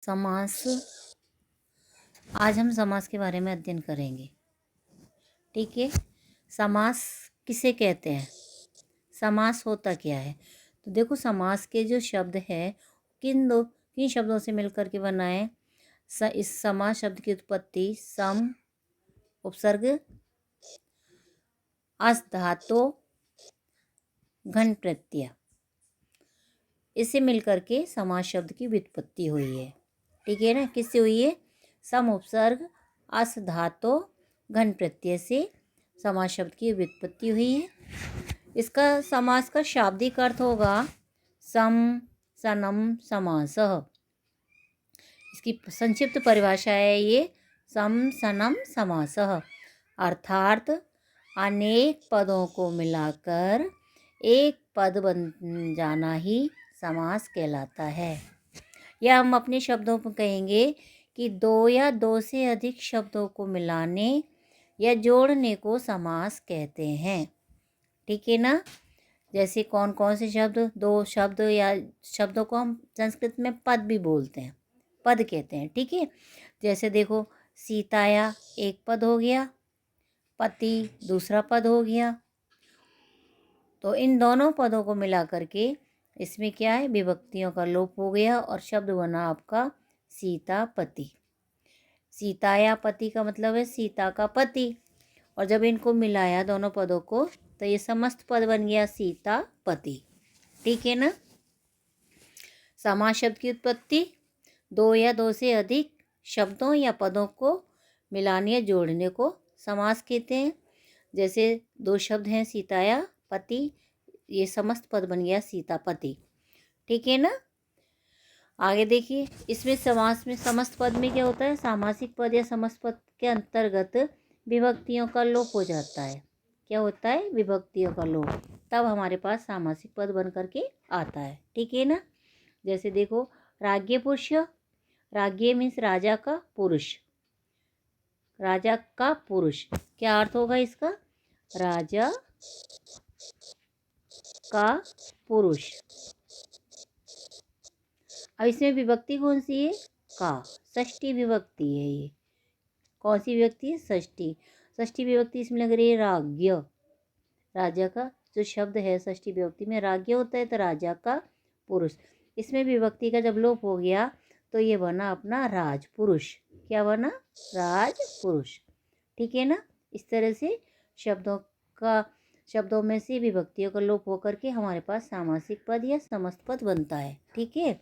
समास। आज हम समास के बारे में अध्ययन करेंगे। ठीक है। समास किसे कहते हैं, समास होता क्या है। तो देखो, समास के जो शब्द है किन शब्दों से मिलकर के बना है। इस समास शब्द की उत्पत्ति सम उपसर्ग अस धातु घन प्रत्यय, इससे मिलकर के समास शब्द की व्युत्पत्ति हुई है। ठीक है ना। किससे हुई है? सम उपसर्ग अस धातु घन प्रत्यय से समास शब्द की व्युत्पत्ति हुई है। इसका समास का शाब्दिक अर्थ होगा सम सनम समासः। इसकी संक्षिप्त परिभाषा है ये सम सनम समासः, अर्थात अनेक पदों को मिलाकर एक पद बन जाना ही समास कहलाता है। या हम अपने शब्दों में कहेंगे कि दो या दो से अधिक शब्दों को मिलाने या जोड़ने को समास कहते हैं। ठीक है ना। जैसे कौन कौन से शब्द, दो शब्द या शब्दों को हम संस्कृत में पद भी बोलते हैं, पद कहते हैं। ठीक है। जैसे देखो, सीताया एक पद हो गया, पति दूसरा पद हो गया। तो इन दोनों पदों को मिला करके इसमें क्या है, विभक्तियों का लोप हो गया और शब्द बना आपका सीतापति। सीताया पति का मतलब है सीता का पति, और जब इनको मिलाया दोनों पदों को तो ये समस्त पद बन गया सीतापति। ठीक है ना। समास शब्द की उत्पत्ति दो या दो से अधिक शब्दों या पदों को मिलाने या जोड़ने को समास कहते हैं। जैसे दो शब्द हैं सीताया पति, ये समस्त पद बन गया सीतापति। ठीक है ना। आगे देखिए, इसमें समास में समस्त पद में क्या होता है, सामासिक पद या समस्त पद के अंतर्गत विभक्तियों का लोप हो जाता है। क्या होता है? विभक्तियों का लोप, तब हमारे पास सामासिक पद बन करके आता है। ठीक है ना। जैसे देखो, राज्य पुरुष, राज्य मीन्स राजा का पुरुष, राजा का पुरुष, क्या अर्थ होगा इसका? राजा का पुरुष। अब इसमें विभक्ति कौन सी है? का, षष्ठी विभक्ति है ये। कौन सी विभक्ति है? षष्ठी। षष्ठी विभक्ति इसमें लग रही है राज्ञ, राजा का जो शब्द है षष्ठी विभक्ति में राज्ञ होता है, तो राजा का पुरुष। इसमें विभक्ति का जब लोप हो गया तो ये बना अपना राजपुरुष। क्या बना? राजपुरुष। ठीक है ना। इस तरह से शब्दों में से विभक्तियों का लोप होकर के हमारे पास सामासिक पद या समस्त पद बनता है। ठीक है।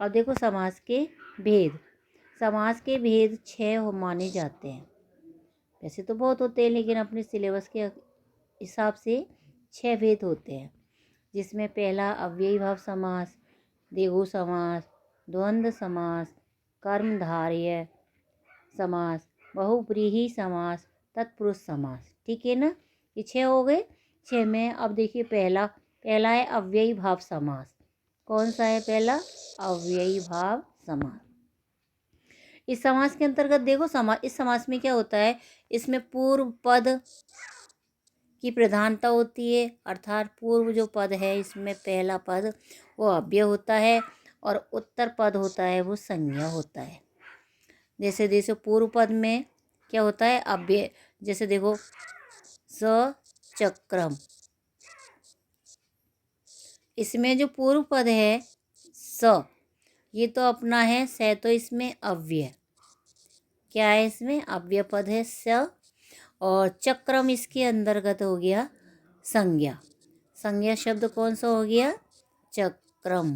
अब देखो, समास के भेद। समास के भेद 6 माने जाते हैं। वैसे तो बहुत होते हैं, लेकिन अपने सिलेबस के हिसाब से 6 भेद होते हैं। जिसमें पहला अव्ययी भाव समास, द्विगु समास, द्वंद्व समास, कर्मधारय समास, बहुव्रीहि समास, तत्पुरुष समास। ठीक है ना। ये 6 हो गए। 6 में अब देखिए, पहला है अव्ययी भाव समास। कौन सा है पहला? अव्ययी भाव समास। इस समास के अंतर्गत देखो, इस समास में क्या होता है, इसमें पूर्व पद की प्रधानता होती है, अर्थात पूर्व जो पद है इसमें पहला पद वो अव्यय होता है और उत्तर पद होता है वो संज्ञा होता है। जैसे जैसे पूर्व पद में क्या होता है? अव्यय। जैसे देखो, स चक्रम, इसमें जो पूर्व पद है स, ये तो अपना है स, तो इसमें अव्यय क्या है? इसमें अव्यय पद है स। और चक्रम इसके अंतर्गत हो गया संज्ञा। संज्ञा शब्द कौन सा हो गया? चक्रम।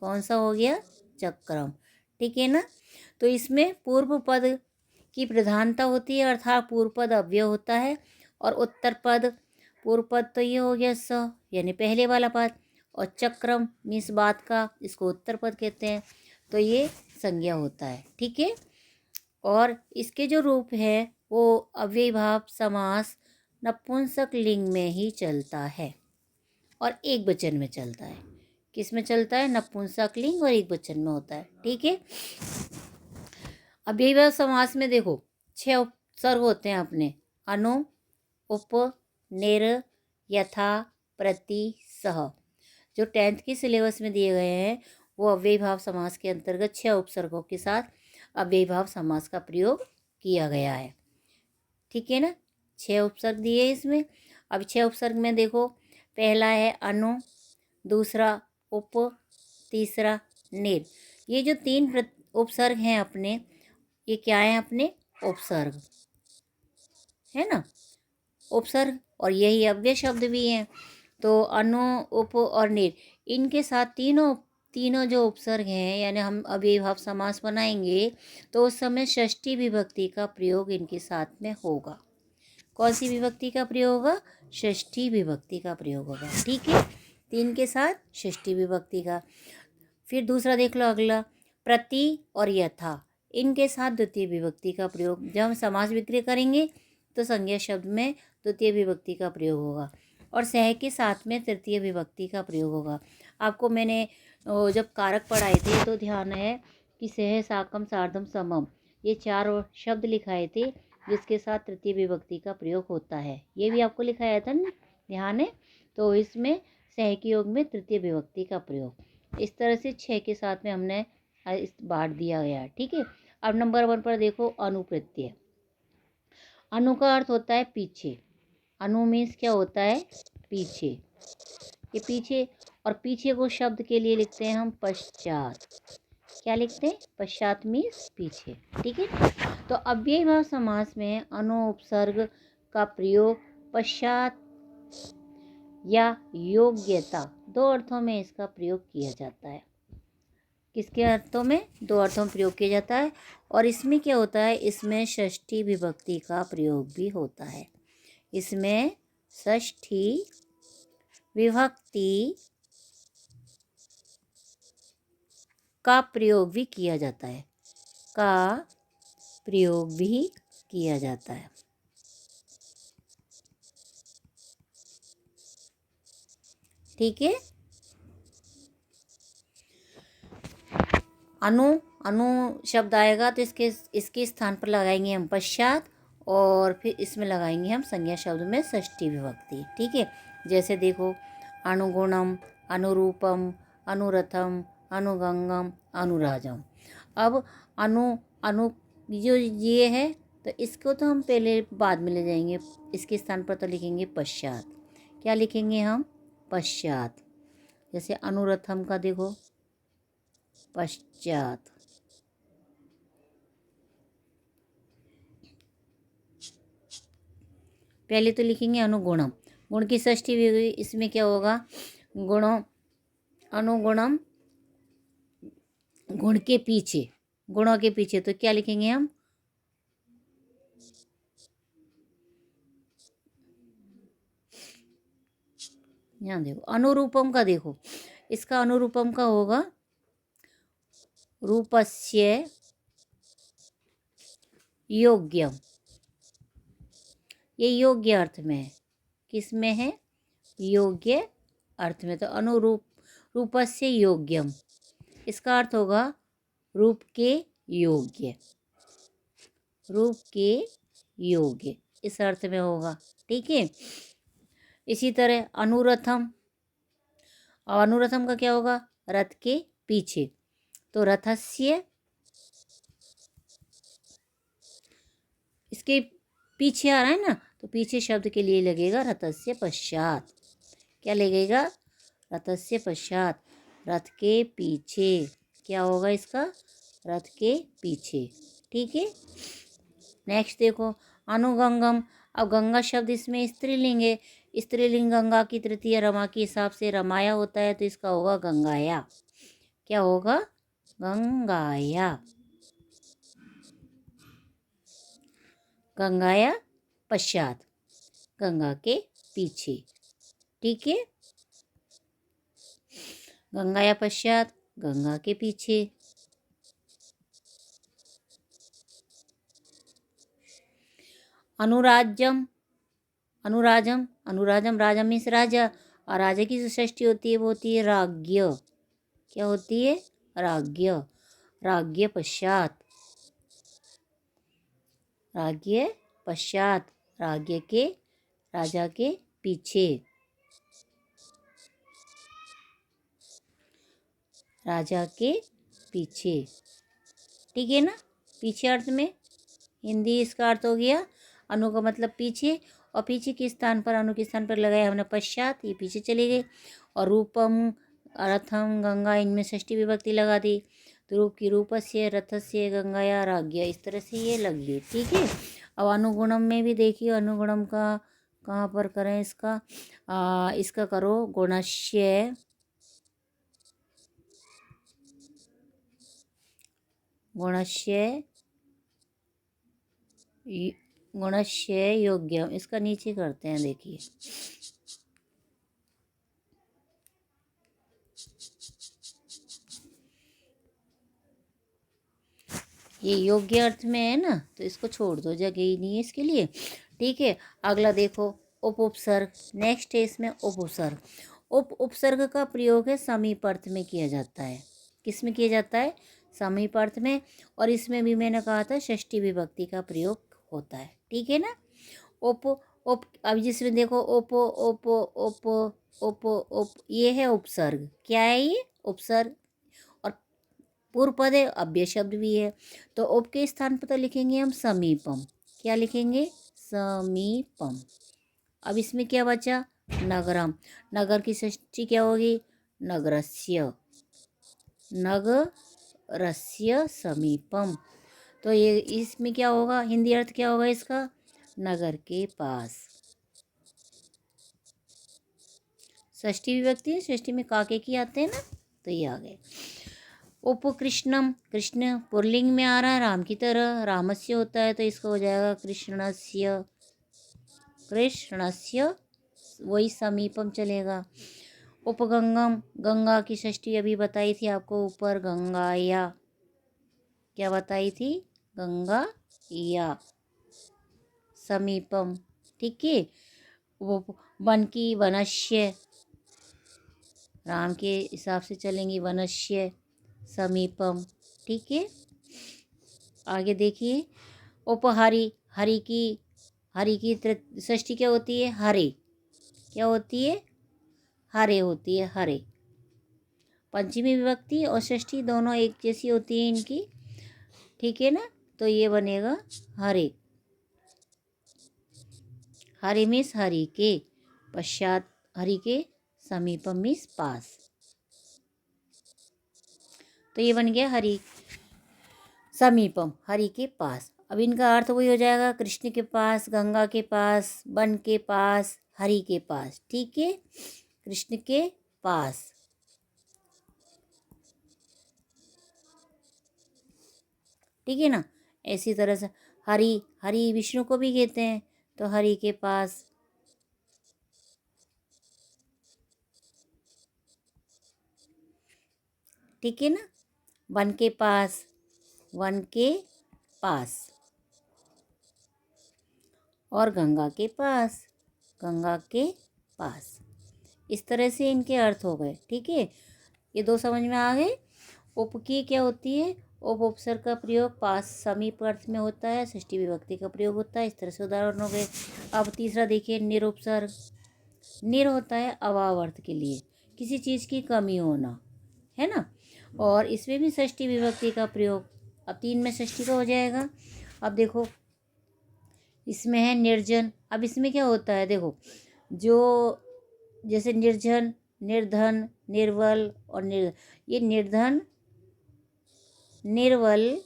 कौन सा हो गया? चक्रम। ठीक है ना। तो इसमें पूर्व पद की प्रधानता होती है, अर्थात पूर्व पद अव्यय होता है, और उत्तर पद, पूर्व पद तो ये हो गया स यानी पहले वाला पद, और चक्रम मीन्स बात का, इसको उत्तर पद कहते हैं, तो ये संज्ञा होता है। ठीक है। और इसके जो रूप है वो अव्ययी भाव समास नपुंसक लिंग में ही चलता है और एक वचन में चलता है। किस में चलता है? नपुंसक लिंग और एक वचन में होता है। ठीक है। अव्ययी भाव समास में देखो 6 उपसर्ग होते हैं अपने, अनु, उप, निर, यथा, प्रति, सह। जो 10th की सिलेबस में दिए गए हैं वो अव्ययी भाव समास के अंतर्गत 6 उपसर्गों के साथ अव्ययी भाव समास का प्रयोग किया गया है। ठीक है ना, 6 उपसर्ग दिए इसमें। अब 6 उपसर्ग में देखो, पहला है अनु, दूसरा उप, तीसरा निर। ये जो 3 उपसर्ग हैं अपने, ये क्या हैं अपने? उपसर्ग है ना, उपसर्ग, और यही अव्यय शब्द भी हैं। तो अनु, उप और निर, इनके साथ तीनों जो उपसर्ग हैं, यानी हम अव्ययी भाव समास बनाएंगे तो उस समय षष्ठी विभक्ति का प्रयोग इनके साथ में होगा। कौन सी विभक्ति का प्रयोग होगा? षष्ठी विभक्ति का प्रयोग होगा। ठीक है, 3 के साथ षष्ठी विभक्ति का। फिर दूसरा देख लो, अगला प्रति और यथा, इनके साथ द्वितीय विभक्ति का प्रयोग। जब हम समास विक्रिय करेंगे तो संज्ञा शब्द में द्वितीय विभक्ति का प्रयोग होगा, और सह के साथ में तृतीय विभक्ति का प्रयोग होगा। आपको मैंने जब कारक पढ़ाए थे तो ध्यान है कि सह, साकम, सार्धम, समम, ये 4 शब्द लिखाए थे जिसके साथ तृतीय विभक्ति का प्रयोग होता है। ये भी आपको लिखाया था ना, ध्यान है? तो इसमें सह के योग में तृतीय विभक्ति का प्रयोग, इस तरह से 6 के साथ में हमने बांट दिया गया। ठीक है, अब नंबर 1 पर देखो, अनुप्रत्यय। अनु का अर्थ होता है पीछे। अनु मीन्स क्या होता है? पीछे। ये पीछे, और पीछे को शब्द के लिए लिखते हैं हम पश्चात। क्या लिखते हैं? पश्चात मीन्स पीछे। ठीक है, तो अव्ययी भाव समास में अनु उपसर्ग का प्रयोग पश्चात या योग्यता, 2 अर्थों में इसका प्रयोग किया जाता है। किसके अर्थों में? 2 अर्थों में प्रयोग किया जाता है। और इसमें क्या होता है? इसमें षष्ठी विभक्ति का प्रयोग भी होता है। इसमें षष्ठी विभक्ति का प्रयोग भी किया जाता है, का प्रयोग भी किया जाता है। ठीक है, अनु शब्द आएगा तो इसके स्थान पर लगाएंगे हम पश्चात, और फिर इसमें लगाएंगे हम संज्ञा शब्द में षष्ठी विभक्ति। ठीक है, जैसे देखो, अनुगुणम, अनुरूपम, अनुरथम, अनुगंगम, अनुराजम। अब अनु जो ये है, तो इसको तो हम पहले बाद में ले जाएंगे, इसके स्थान पर तो लिखेंगे पश्चात। क्या लिखेंगे हम? पश्चात। जैसे अनुरथम का देखो, पश्चात। पहले तो लिखेंगे अनुगुणम, गुण की षष्ठी भी हुई, इसमें क्या होगा? गुणों, अनुगुणम, गुण के पीछे, गुणों के पीछे, तो क्या लिखेंगे हम? यहाँ देखो, अनुरूपम का देखो, इसका अनुरूपम का होगा रूपस्य योग्यम। ये योग्य अर्थ में है। किस में है? योग्य अर्थ में। तो रूपस्य योग्यम, इसका अर्थ होगा रूप के योग्य, रूप के योग्य, इस अर्थ में होगा। ठीक है, इसी तरह अनुरथम, और अनुरथम का क्या होगा? रथ के पीछे, तो रथस्य, इसके पीछे आ रहा है ना, तो पीछे शब्द के लिए लगेगा रथस्य पश्चात। क्या लगेगा? रथस्य पश्चात, रथ के पीछे। क्या होगा इसका? रथ के पीछे। ठीक है, नेक्स्ट देखो, अनुगंगम। अब गंगा शब्द इसमें स्त्रीलिंग है, स्त्रीलिंग गंगा की तृतीय रमा के हिसाब से रमाया होता है, तो इसका होगा गंगाया। क्या होगा? गंगाया, गंगाया पश्चात, गंगा के पीछे। ठीक है, गंगाया पश्चात, गंगा के पीछे। अनुराजम, अनुराजम, अनुराजम, राजम मीन्स राजा, और राजा की जो षष्ठी होती है वो होती है राज्ञ। क्या होती है? राज्ञ, राज्ञ पश्चात, राज्ञ पश्चात, राज्ञ के, राजा के पीछे। राजा के पीछे। ठीक है ना। पीछे अर्थ में हिंदी इसका अर्थ हो गया अनु का मतलब पीछे, और पीछे के स्थान पर अनु के स्थान पर लगाया हमने पश्चात, ये पीछे चली गई। और रूपम रथम गंगा, इनमें षष्ठी विभक्ति लगा दी। तो रूप की रूपस्य, रथस्य, गंगाया, राज्ञा, इस तरह से ये लग गई। ठीक है। अब अनुगुणम में भी देखिए, अनुगुणम का कहाँ पर करें इसका, इसका करो गुणस्य, गुणस्य गुणस्य योग्य, इसका नीचे करते हैं। देखिए ये योग्य अर्थ में है ना, तो इसको छोड़ दो, जगह ही नहीं है इसके लिए। ठीक है। अगला देखो उपसर्ग। नेक्स्ट है इसमें उपसर्ग। उपसर्ग का प्रयोग है समीप अर्थ में किया जाता है। किस में किया जाता है? समीप अर्थ में। और इसमें भी मैंने कहा था षष्ठी विभक्ति का प्रयोग होता है। ठीक है ना। उप अब जिसमें देखो ओपो ओपो ओपो ओपो ओप, ये है उपसर्ग। क्या है ये? उपसर्ग। और पूर्व पद है, अव्यय शब्द भी है। तो उप के स्थान पर तो लिखेंगे हम समीपम। क्या लिखेंगे? समीपम। अब इसमें क्या बचा? नगरम। नगर की षष्ठी क्या होगी? नगरस्य। नगरस्य समीपम। तो ये इसमें क्या होगा? हिंदी अर्थ क्या होगा इसका? नगर के पास। षष्ठी विभक्ति है, षष्ठी में काके की आते हैं ना, तो ये आ गए। उपकृष्णम, कृष्ण पुरलिंग में आ रहा है राम की तरह, रामस्य होता है तो इसका हो जाएगा कृष्णस्य। कृष्णस्य वही समीपम चलेगा। उपगंगम, गंगा की षष्ठी अभी बताई थी आपको ऊपर, गंगाया। क्या बताई थी? गंगा या समीपम। ठीक है। वो वन की वनस्य, राम के हिसाब से चलेंगी, वनस्य समीपम। ठीक है। आगे देखिए उपहरी, हरि की षष्ठी क्या होती है? हरे। क्या होती है? हरे होती है, हरे। पंचमी विभक्ति और षष्ठी दोनों एक जैसी होती है इनकी। ठीक है ना। तो ये बनेगा हरे। हरे मीन्स हरि के पश्चात, हरि के समीपम मीन्स पास। तो ये बन गया हरि समीपम, हरि के पास। अब इनका अर्थ वही हो जाएगा, कृष्ण के पास, गंगा के पास, वन के पास, हरि के पास। ठीक है। कृष्ण के पास। ठीक है ना। ऐसी तरह से हरि, हरि विष्णु को भी कहते हैं, तो हरि के पास। ठीक है ना। वन के पास, वन के पास। और गंगा के पास, गंगा के पास। इस तरह से इनके अर्थ हो गए। ठीक है। ये दो समझ में आ गए। उप की क्या होती है? उपसर्ग का प्रयोग पास समीप अर्थ में होता है, षष्ठी विभक्ति का प्रयोग होता है। इस तरह से उदाहरण हो गए। अब तीसरा देखिए निरुपसर्ग। निर होता है अभाव अर्थ के लिए, किसी चीज़ की कमी होना, है ना। और इसमें भी षष्ठी विभक्ति का प्रयोग। अब तीन में षष्ठी का हो जाएगा। अब देखो इसमें है निर्जन। अब इसमें क्या होता है? देखो जो जैसे निर्जन, निर्धन, निर्बल और ये निर्धन, निर्बल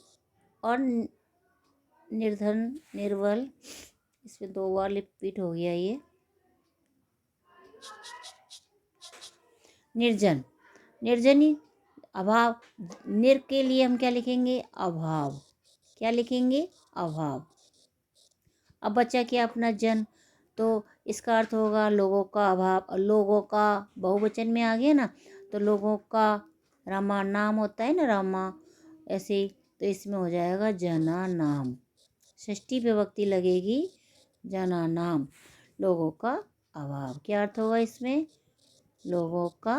और निर्धन, निर्बल, इसमें दो बार रिपीट हो गया ये। निर्जन, निर्जनी, अभाव। निर के लिए हम क्या लिखेंगे? अभाव। क्या लिखेंगे? अभाव। अब बचा क्या? अपना जन। तो इसका अर्थ होगा लोगों का अभाव। और लोगों का बहुवचन में आ गया ना, तो लोगों का, रामा नाम होता है ना, रामा, ऐसे ही। तो इसमें हो जाएगा जना नाम। षष्ठी विभक्ति लगेगी जना नाम। लोगों का अभाव। क्या अर्थ होगा इसमें? लोगों का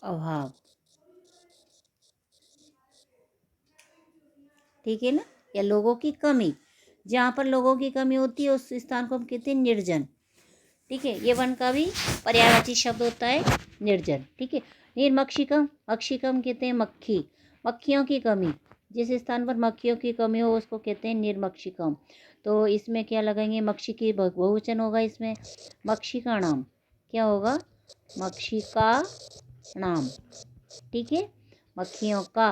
अभाव। ठीक है ना। या लोगों की कमी। जहाँ पर लोगों की कमी होती है उस स्थान को हम कहते हैं निर्जन। ठीक है। ये वन का भी पर्यायवाची शब्द होता है निर्जन। ठीक है। निर्मक्षिकम, मक्षिकम कहते हैं मक्खी, मक्खियों की कमी, जिस स्थान पर मक्खियों की कमी हो उसको कहते हैं निर्मक्षिकम। तो इसमें क्या लगाएंगे, मक्षी की बहुवचन होगा, इसमें मक्षिका नाम क्या होगा, मक्षिका नाम। ठीक है, मक्खियों का,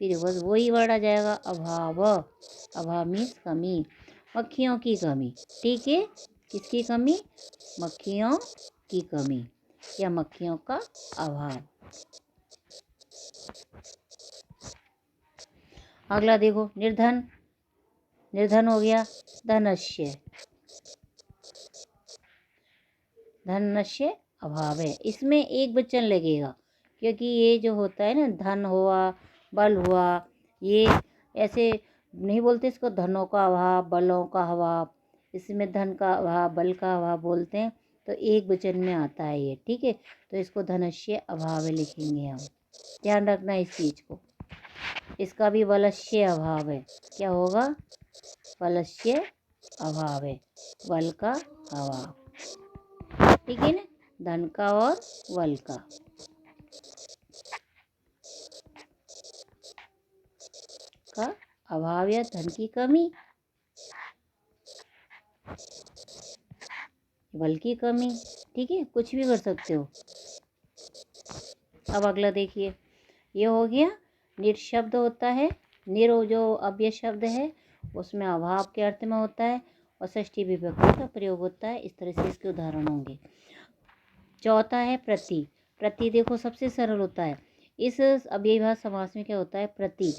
फिर बस वही वर्ड आ जाएगा अभाव, अभाव मीन्स कमी, मक्खियों की कमी। ठीक है, किसकी कमी, मक्खियों की कमी या मक्खियों का अभाव। अगला देखो, निर्धन, निर्धन हो गया धनस्य, धनस्य अभाव है, इसमें एक वचन लगेगा क्योंकि ये जो होता है ना, धन हुआ, बल हुआ, ये ऐसे नहीं बोलते इसको धनों का अभाव, बलों का अभाव, इसमें धन का अभाव, बल का अभाव बोलते हैं, तो एक वचन में आता है ये। ठीक है, तो इसको धनस्य अभाव लिखेंगे हम, ध्यान रखना इस चीज को। इसका भी बलस्य अभाव है, क्या होगा, बलस्य अभाव है, बल का अभाव। ठीक है ना, धन का और बल का अभाव या धन की कमी, बल की कमी। ठीक है, कुछ भी कर सकते हो। अब अगला देखिए, ये हो गया निर शब्द होता है, निर जो अव्यय शब्द है उसमें अभाव के अर्थ में होता है और षष्ठी विभक्ति का प्रयोग होता है। इस तरह से इसके उदाहरण होंगे। चौथा है प्रति, प्रति देखो सबसे सरल होता है। इस अव्ययीभाव समास में क्या होता है, प्रति।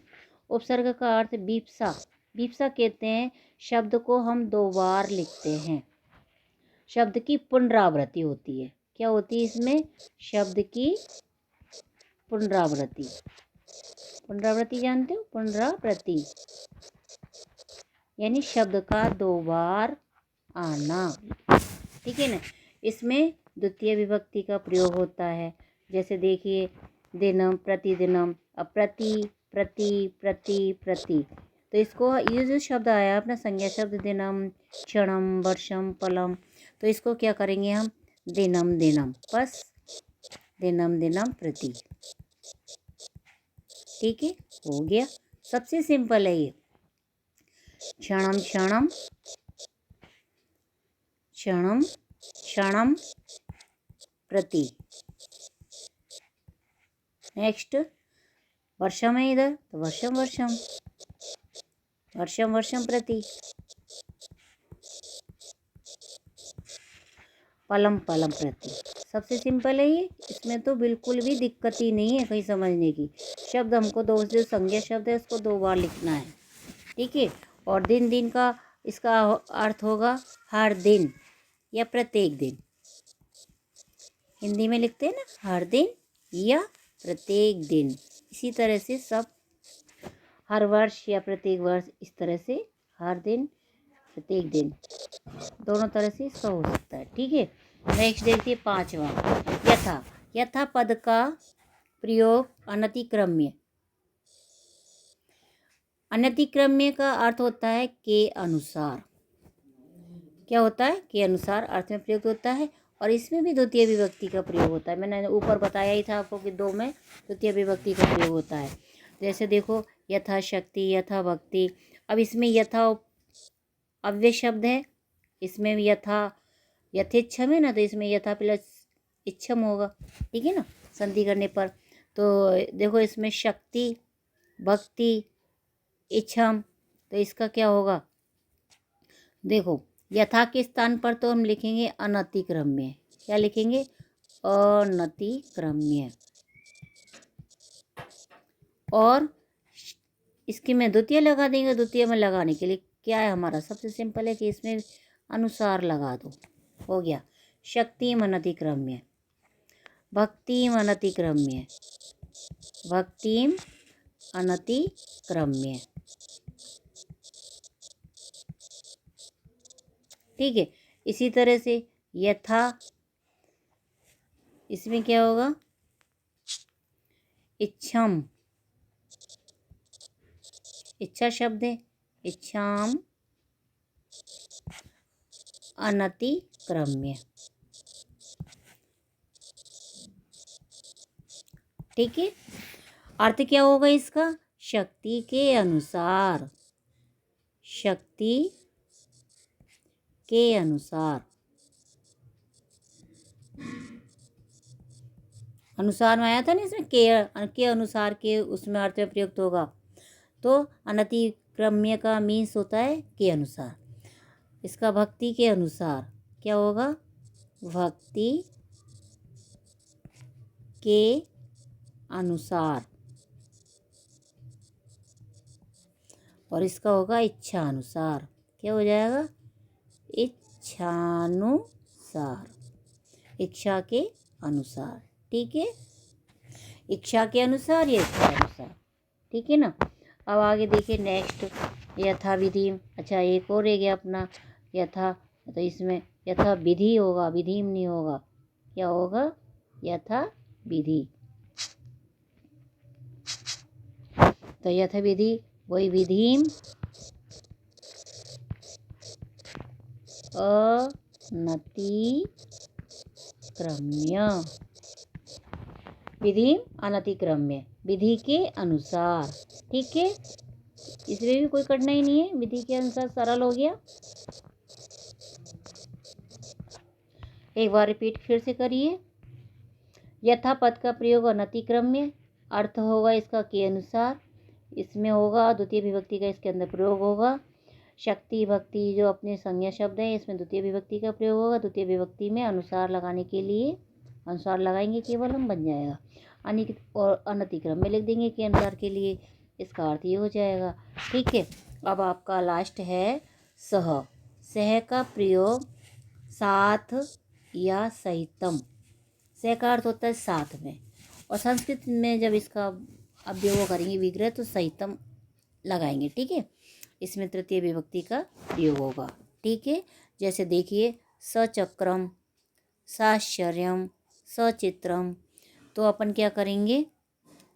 उपसर्ग का अर्थ बीप्सा, बीप्सा कहते हैं शब्द को हम दो बार लिखते हैं, शब्द की पुनरावृत्ति होती है। क्या होती है इसमें, शब्द की पुनरावृत्ति, पुनरावृत्ति जानते हो, पुनरावृत्ति यानी शब्द का दो बार आना। ठीक है ना, इसमें द्वितीय विभक्ति का प्रयोग होता है। जैसे देखिए, दिनम, प्रतिदिनम, अब प्रति, प्रति, प्रति, प्रति, तो इसको ये जो शब्द आया अपना संज्ञा शब्द दिनम, क्षणम, वर्षम, पलम, तो इसको क्या करेंगे हम, दिनम दिनम, बस दिनम दिनम प्रति। ठीक है, हो गया, सबसे सिंपल है ये। क्षणम क्षणम, क्षणम क्षणम प्रति। नेक्स्ट, वर्षम है इधर तो वर्षम वर्षम, वर्षम वर्षम प्रति। पलम पलम प्रति, सबसे सिंपल है ये, इसमें तो बिल्कुल भी दिक्कत ही नहीं है कहीं समझने की। शब्द हमको दो, जो संज्ञा शब्द है उसको दो बार लिखना है। ठीक है, और दिन दिन का इसका अर्थ होगा हर दिन या प्रत्येक दिन। हिंदी में लिखते हैं ना, हर दिन या प्रत्येक दिन। इसी तरह से सब, हर वर्ष या प्रत्येक वर्ष, इस तरह से हर दिन, प्रत्येक दिन, दोनों तरह से इसका हो सकता है। ठीक है, नेक्स्ट देखिए पांचवा, यथा। यथा पद का प्रयोग अनतिक्रम्य, अनतिक्रम्य का अर्थ होता है के अनुसार। क्या होता है, के अनुसार अर्थ में प्रयुक्त होता है, और इसमें भी द्वितीय विभक्ति का प्रयोग होता है। मैंने ऊपर बताया ही था आपको कि दो में द्वितीय विभक्ति का प्रयोग होता है। जैसे देखो, यथाशक्ति, यथा भक्ति। अब इसमें यथा अव्यय शब्द है, इसमें यथा, यथेच्छम है ना, तो इसमें यथा प्लस इच्छम होगा। ठीक है ना, संधि करने पर। तो देखो इसमें शक्ति, भक्ति, इच्छम, तो इसका क्या होगा, देखो यथा के स्थान पर तो हम लिखेंगे अनतिक्रम्य। क्या लिखेंगे, अनतिक्रम्य। और इसकी में द्वितीय लगा देंगे। द्वितीय में लगाने के लिए क्या है हमारा, सबसे सिंपल है कि इसमें अनुसार लगा दो, हो गया। शक्तिम अनतिक्रम्य, भक्तिम अनतिक्रम्य, भक्तिम अनतिक्रम्य। ठीक है, इसी तरह से यथा, इसमें क्या होगा, इच्छम, इच्छा शब्द है, इच्छाम अनतिक्रम्य। ठीक है। अर्थ क्या होगा इसका? शक्ति के अनुसार, शक्ति के अनुसार। अनुसार में आया था ना इसमें, के अनुसार के उसमें अर्थ में प्रयुक्त होगा। तो अनतिक्रम्य का मीन्स होता है के अनुसार। इसका भक्ति के अनुसार क्या होगा? भक्ति के अनुसार। और इसका होगा इच्छा अनुसार। क्या हो जाएगा? इच्छानुसार, इच्छा के अनुसार। ठीक है, इच्छा के अनुसार या इच्छा अनुसार। ठीक है ना। अब आगे देखिए नेक्स्ट, यथा विधि। अच्छा, एक और रह गया अपना यथा। तो इसमें यथा विधि होगा, विधिम नहीं होगा। क्या होगा? यथा विधि। तो यथा विधि वही विधिम अनतिक्रम्य, विधि अनतिक्रम्य, विधि के अनुसार। ठीक है, इसमें भी कोई कठिनाई नहीं है, विधि के अनुसार सरल हो गया। एक बार रिपीट फिर से करिए। यथा पद का प्रयोग अनतिक्रम्य, अर्थ होगा इसका के अनुसार। इसमें होगा द्वितीय विभक्ति का, इसके अंदर प्रयोग होगा। शक्ति भक्ति जो अपने संज्ञा शब्द है, इसमें द्वितीय विभक्ति का प्रयोग होगा। द्वितीय विभक्ति में अनुसार लगाने के लिए, अनुसार लगाएंगे केवल हम, बन जाएगा अनिक और अनतिक्रम में लिख देंगे के अनुसार के लिए। इसका अर्थ ये हो जाएगा। ठीक है, अब आपका लास्ट है सह। सह का प्रयोग साथ या सहितम। सह का अर्थ होता है साथ में, और संस्कृत में जब इसका अव्यय करेंगे विग्रह तो सहितम लगाएंगे। ठीक है, इसमें तृतीय विभक्ति का प्रयोग होगा। ठीक है, जैसे देखिए सचक्रम, साश्चर्यम, सचित्रम। तो अपन क्या करेंगे?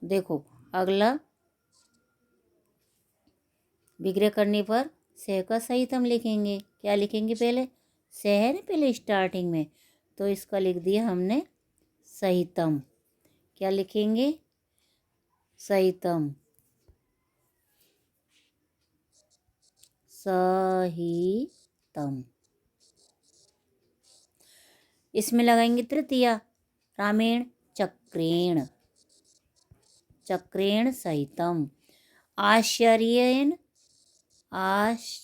देखो अगला विग्रह करने पर सह का सहितम लिखेंगे। क्या लिखेंगे? पहले सह है ना पहले स्टार्टिंग में, तो इसका लिख दिया हमने सहितम। क्या लिखेंगे? सहितम, सहितम। इसमें लगाएंगे तृतीया, रामेण चक्रेण, चक्रेण सहितम। आश्चर्येण, आश्चर्येण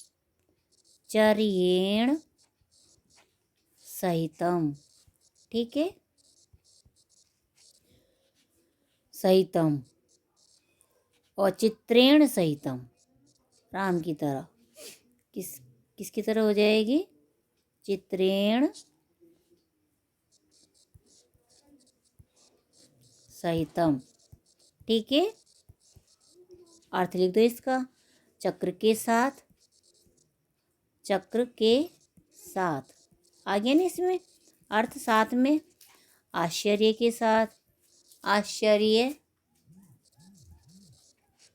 सहितम। ठीक है, सहितम। और चित्रेण सहितम, राम की तरह। किसकी तरह हो जाएगी? चित्रेण सहितम। ठीक है, अर्थ लिख दो इसका। चक्र के साथ, चक्र के साथ आ गया ना इसमें अर्थ साथ में। आश्चर्य के साथ, आश्चर्य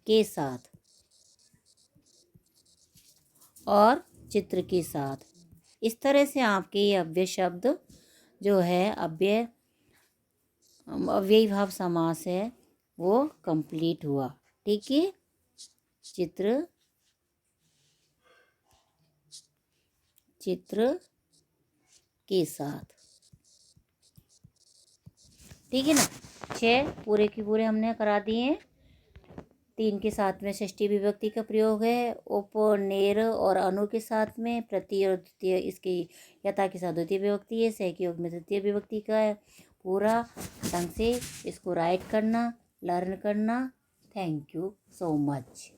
के साथ, और चित्र के साथ। इस तरह से आपके ये अव्यय शब्द जो है, अव्ययी भाव समास है, वो कंप्लीट हुआ। ठीक है, चित्र, चित्र के साथ। ठीक है ना। 6 पूरे के पूरे हमने करा दिए हैं। 3 के साथ में षष्ठी विभक्ति का प्रयोग है। उप, नेर और अनु के साथ में प्रति और द्वितीय, इसकी यथा के साथ द्वितीय विभक्ति है। सह के योग में तृतीय विभक्ति का है। पूरा ढंग से इसको राइट करना, लर्न करना। Thank you so much.